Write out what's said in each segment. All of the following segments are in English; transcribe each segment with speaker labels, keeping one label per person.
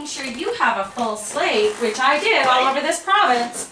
Speaker 1: making sure you have a full slate, which I did all over this province,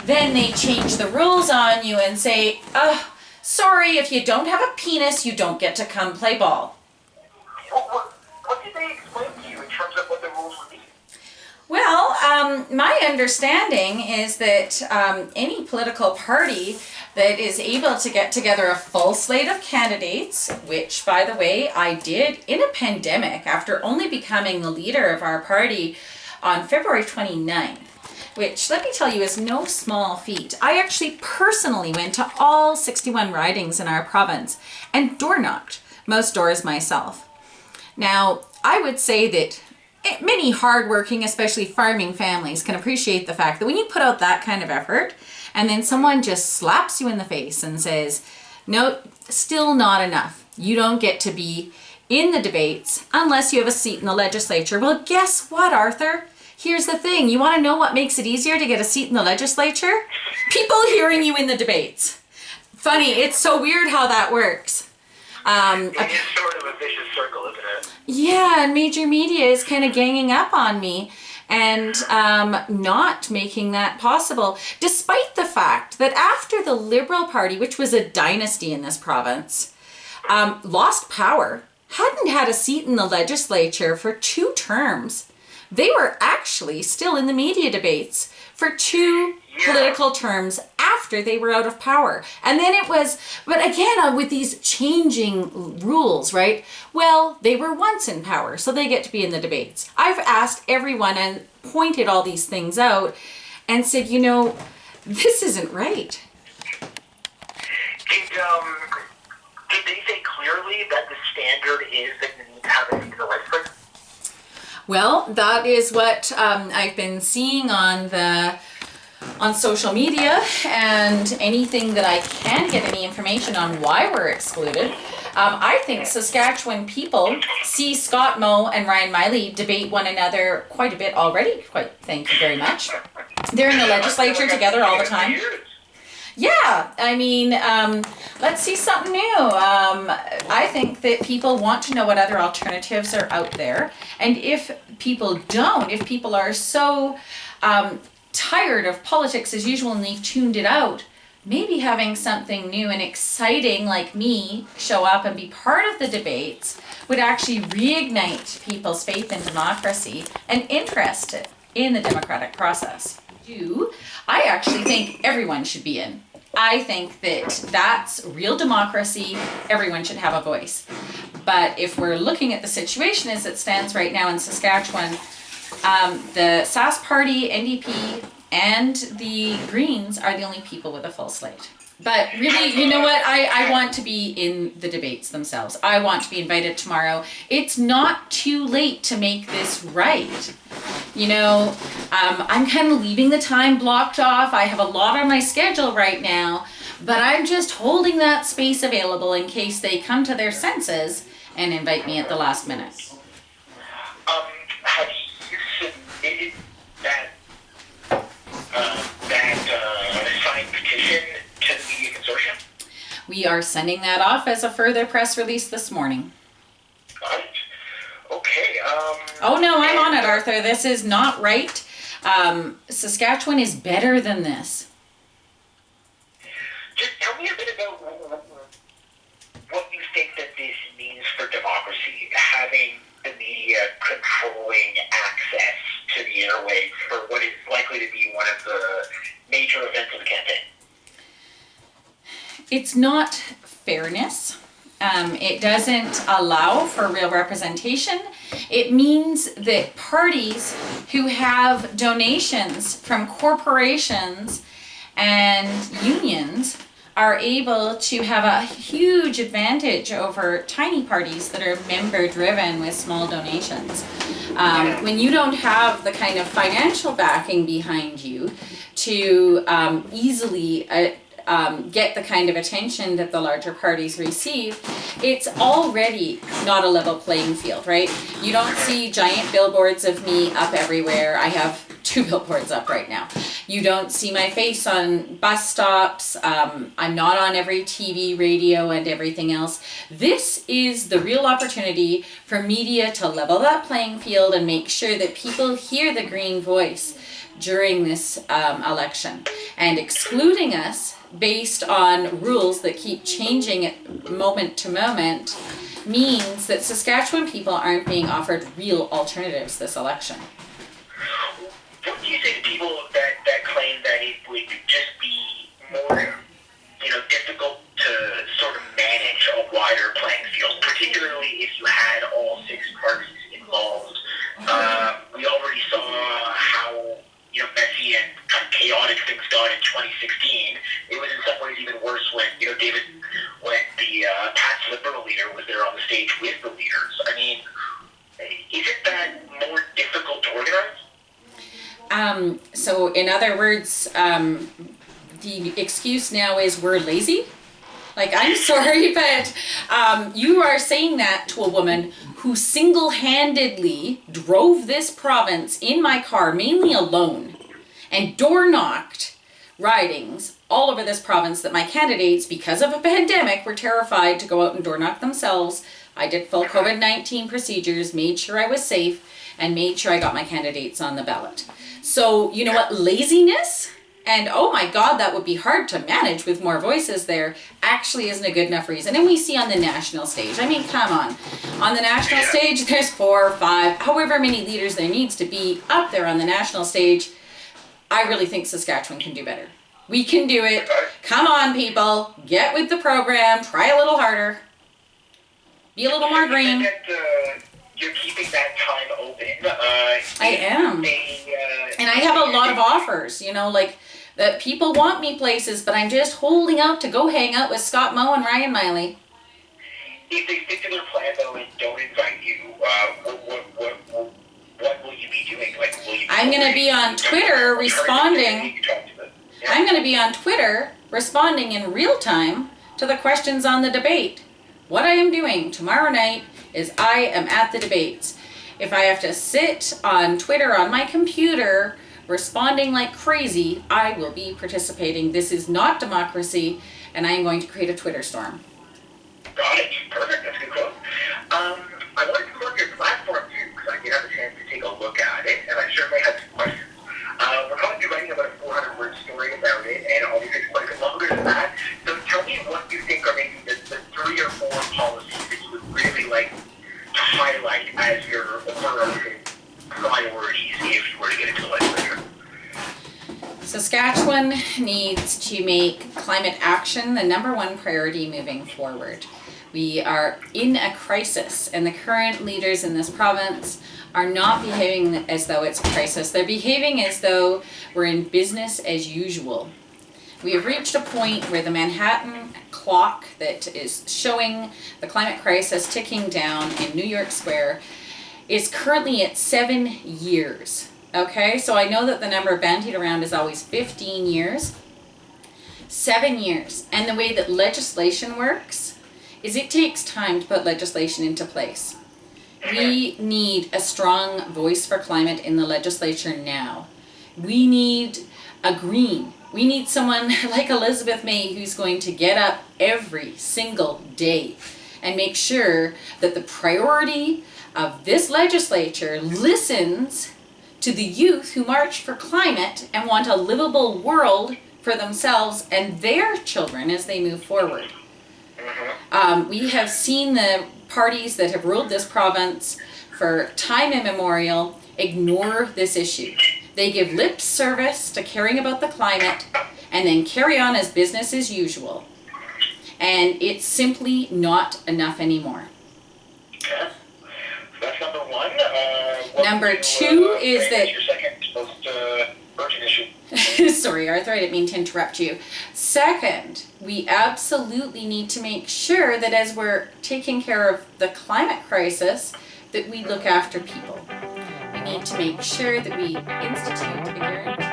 Speaker 1: then they change the rules on you and say, oh, sorry, if you don't have a penis, you don't get to come play ball.
Speaker 2: What did they explain to you in terms of what the rules would be?
Speaker 1: Well, my understanding is that any political party that is able to get together a full slate of candidates, which, by the way, I did in a pandemic after only becoming the leader of our party on February 29th, which, let me tell you, is no small feat. I actually personally went to all 61 ridings in our province and door knocked most doors myself. Now, I would say that many hardworking, especially farming families, can appreciate the fact that when you put out that kind of effort and then someone just slaps you in the face and says, no, still not enough. You don't get to be in the debates unless you have a seat in the legislature. Well, guess what, Arthur? Here's the thing. You want to know what makes it easier to get a seat in the legislature? People hearing you in the debates. Funny, it's so weird how that works.
Speaker 2: It is sort of a vicious circle, isn't it?
Speaker 1: Yeah, and major media is kind of ganging up on me and not making that possible, despite the fact that after the Liberal Party, which was a dynasty in this province, lost power, hadn't had a seat in the legislature for 2 terms, they were actually still in the media debates for 2 political terms after they were out of power. And then it was, but again, with these changing rules, right? Well, they were once in power, so they get to be in the debates. I've asked everyone and pointed all these things out and said, you know, this isn't right.
Speaker 2: Did they say clearly that the standard is that you need to have a seat in the legislature?
Speaker 1: Well, that is what I've been seeing on social media, and anything that I can get any information on why we're excluded. I think Saskatchewan people see Scott Moe and Ryan Miley debate one another quite a bit already. Thank you very much. They're in the legislature together all the time. Yeah, I mean, let's see something new. I think that people want to know what other alternatives are out there. And if people are so tired of politics as usual and they've tuned it out, maybe having something new and exciting like me show up and be part of the debates would actually reignite people's faith in democracy and interest in the democratic process. I actually think everyone should be in. I think that that's real democracy. Everyone should have a voice. But if we're looking at the situation as it stands right now in Saskatchewan, the Sask Party, NDP, and the Greens are the only people with a full slate. But really, you know what? I want to be in the debates themselves. I want to be invited tomorrow. It's not too late to make this right. You know, I'm kind of leaving the time blocked off. I have a lot on my schedule right now, but I'm just holding that space available in case they come to their senses and invite me at the last minute.
Speaker 2: Have you submitted that signed petition to the media consortium?
Speaker 1: We are sending that off as a further press release this morning.
Speaker 2: Got it. Okay.
Speaker 1: Oh no, I'm on it, Arthur. This is not right. Saskatchewan is better than this.
Speaker 2: Just tell me a bit about what you think that this means for democracy, having the media controlling access to the airwaves for what is likely to be one of the major events of the campaign.
Speaker 1: It's not fairness. It doesn't allow for real representation. It means that parties who have donations from corporations and unions are able to have a huge advantage over tiny parties that are member driven with small donations. When you don't have the kind of financial backing behind you to easily get the kind of attention that the larger parties receive, it's already not a level playing field, right? You don't see giant billboards of me up everywhere. I have 2 billboards up right now. You don't see my face on bus stops. I'm not on every TV, radio, and everything else. This is the real opportunity for media to level that playing field and make sure that people hear the Green voice during this election. And excluding us based on rules that keep changing moment to moment means that Saskatchewan people aren't being offered real alternatives this election.
Speaker 2: What do you say to people that claim that it would just be more, difficult to sort of manage a wider playing field, particularly if you had all 6 parties involved? We already saw how messy and kind of chaotic things got in 2016. It was in some ways even worse when when the past Liberal leader was there on the stage with the leaders. I mean, isn't that more difficult to organize?
Speaker 1: So in other words, the excuse now is we're lazy. Like, I'm sorry, but you are saying that to a woman who single-handedly drove this province in my car, mainly alone, and door-knocked ridings all over this province that my candidates, because of a pandemic, were terrified to go out and door-knock themselves. I did full COVID-19 procedures, made sure I was safe, and made sure I got my candidates on the ballot. So, you know what, laziness, and oh my God, that would be hard to manage with more voices there, actually isn't a good enough reason. And we see on the national stage, I mean, come on. On the national stage, there's 4 or 5, however many leaders there needs to be up there on the national stage. I really think Saskatchewan can do better. We can do it. Come on, people. Get with the program. Try a little harder. Be a little more green.
Speaker 2: You're keeping that time open.
Speaker 1: I am. And I have a lot of offers, that people want me places, but I'm just holding out to go hang out with Scott Moe and Ryan Miley.
Speaker 2: If they stick to their plan, though, and don't invite you, what will you be doing?
Speaker 1: I'm going to be on Twitter responding. I'm going to be on Twitter responding in real time to the questions on the debate. What I am doing tomorrow night is I am at the debates. If I have to sit on Twitter on my computer responding like crazy, I will be participating. This is not democracy, and I am going to create a Twitter storm.
Speaker 2: Got it. Perfect. That's a good quote. I wanted to look at your platform too, because I did have a chance to take a look at it, and I certainly had some questions. We're going to be writing about a 400-word story about it, and obviously it's quite a bit longer than that. So tell me what you think are maybe the 3 or 4 policies that you would really like to highlight as your overarching priorities if you were to get into the legislature.
Speaker 1: Saskatchewan needs to make climate action the #1 priority moving forward. We are in a crisis, and the current leaders in this province are not behaving as though it's a crisis. They're behaving as though we're in business as usual. We have reached a point where the Manhattan clock that is showing the climate crisis ticking down in New York Square is currently at 7 years. Okay, so I know that the number bandied around is always 15 years. 7 years. And the way that legislation works is it takes time to put legislation into place. We need a strong voice for climate in the legislature now. We need a green. We need someone like Elizabeth May who's going to get up every single day and make sure that the priority of this legislature listens to the youth who march for climate and want a livable world for themselves and their children as they move forward. We have seen the parties that have ruled this province for time immemorial ignore this issue. They give lip service to caring about the climate and then carry on as business as usual. And it's simply not enough anymore.
Speaker 2: Okay. That's number 1.
Speaker 1: Number 2 is that...
Speaker 2: Your second most urgent issue.
Speaker 1: Sorry, Arthur, I didn't mean to interrupt you. Second, we absolutely need to make sure that as we're taking care of the climate crisis, that we look after people. We need to make sure that we institute a guarantee.